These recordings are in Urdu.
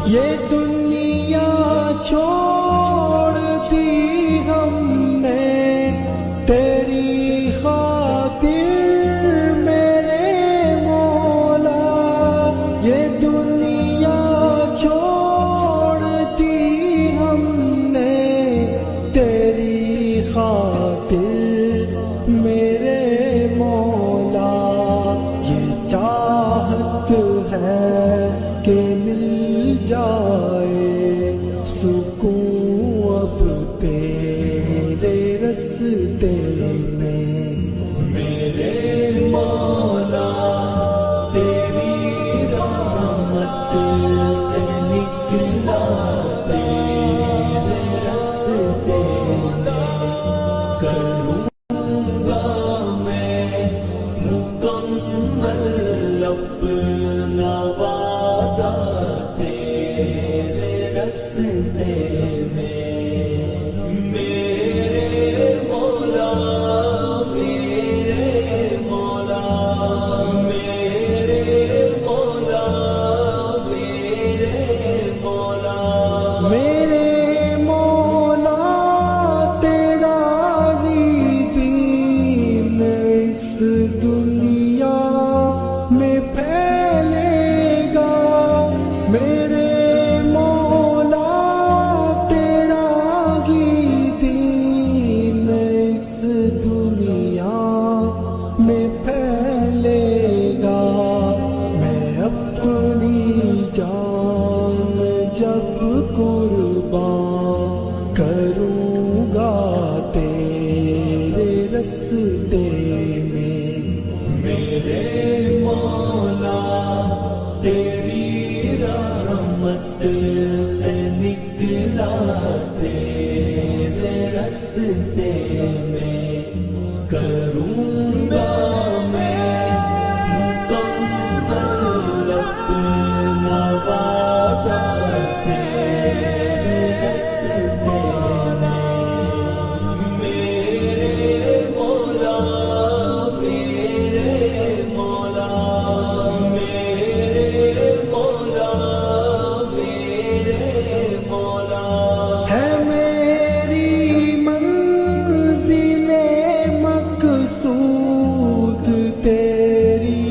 یہ دنیا چھوڑ دی ہم نے تیری خاطر میرے مولا، یہ دنیا چھوڑ دی ہم نے تیری خاطر میرے مولا، یہ چاہت ہے کہ مل جائے سکون اب تیرے رستے میں میرے مولا، تیری رحمت سے نکلا تیرے رستے میں، کروں گا میں مکمل اپنا وعدہ تیرے رستے میں، میرے مولا میرے مولا میرے مولا میرے مولا میرے مولا، تیرا ہی دین اس دنیا میں پھیلے گا، میرے مولا تیرا ہی دین اس دنیا میں پھیلے گا، میں اپنی جان جب قربان کروں گا تیرے رستے میں، میرے مولا تیری رحمت سے نکلا تیرے رستے میں، کروں گا میں مکمل اپنا وعدہ تیرے رستے میں، میرے مولا میرے مولا میرے مولا میرے مولا، ہے میری منزل مقصود تیری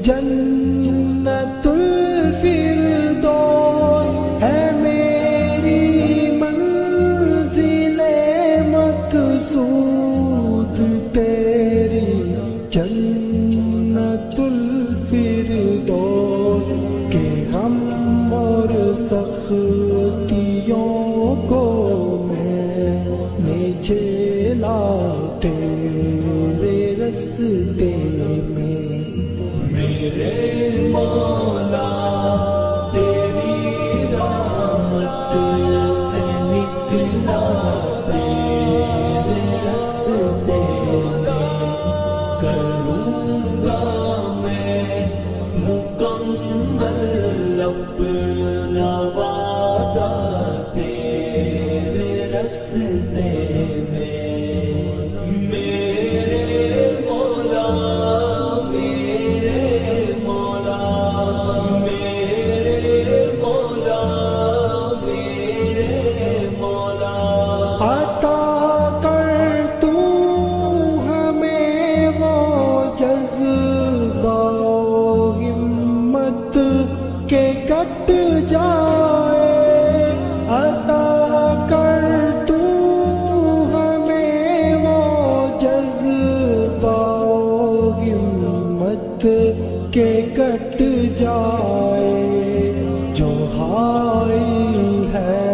جنت الفردوس، ہے میری منزل مقصود تیری جنت الفردوس، کہ غم اور سختیوں کو میں نے جھیلا تیرے رستے میں، میرے مولا تیری رحمت سے نکلا تیرے رستے میں، کروں گا میں مکمل اپنا وعدہ تیرے رستے میں، میرے مولا میرے مولا میرے مولا میرے مولا، عطا کر تو ہمیں وہ جذبہ و ہمت کہ کٹ جائے، عطا کر تو ہمیں وہ جذبہ و ہمت کہ کٹ جائے، جو حائل ہے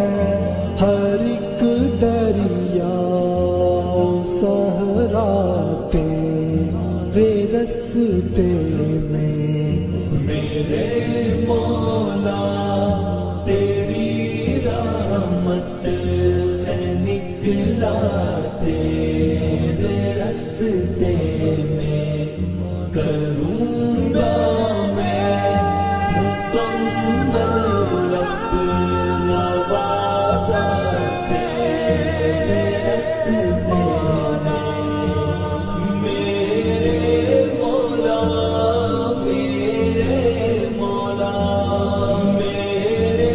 ہر ایک دریا صحرا تیرے رستے میں، میرے مولا تیری رحمت سے نکلا تیرے رستے میں، کروں گا میں مکمل اپنا وعدہ تیرے رستے میں، میرے مولا میرے مولا میرے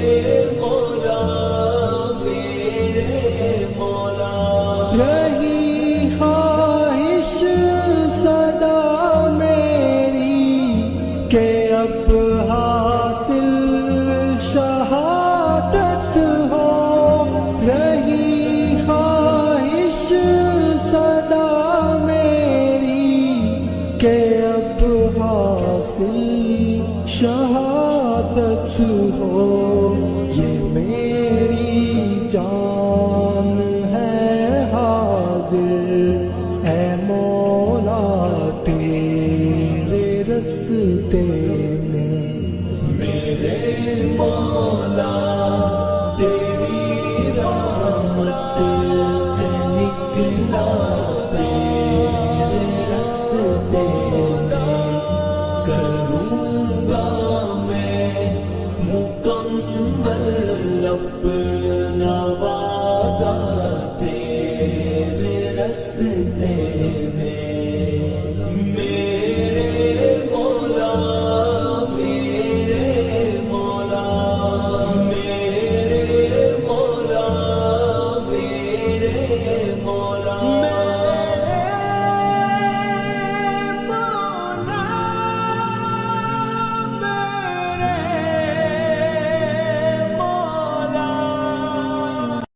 یہ میری جان ہے حاضر، اے مولا تیرے رستے میں، میرے مولا تیری رحمت سے نکلا تیرے رستے میں، کروں گا میں مکمل اپنا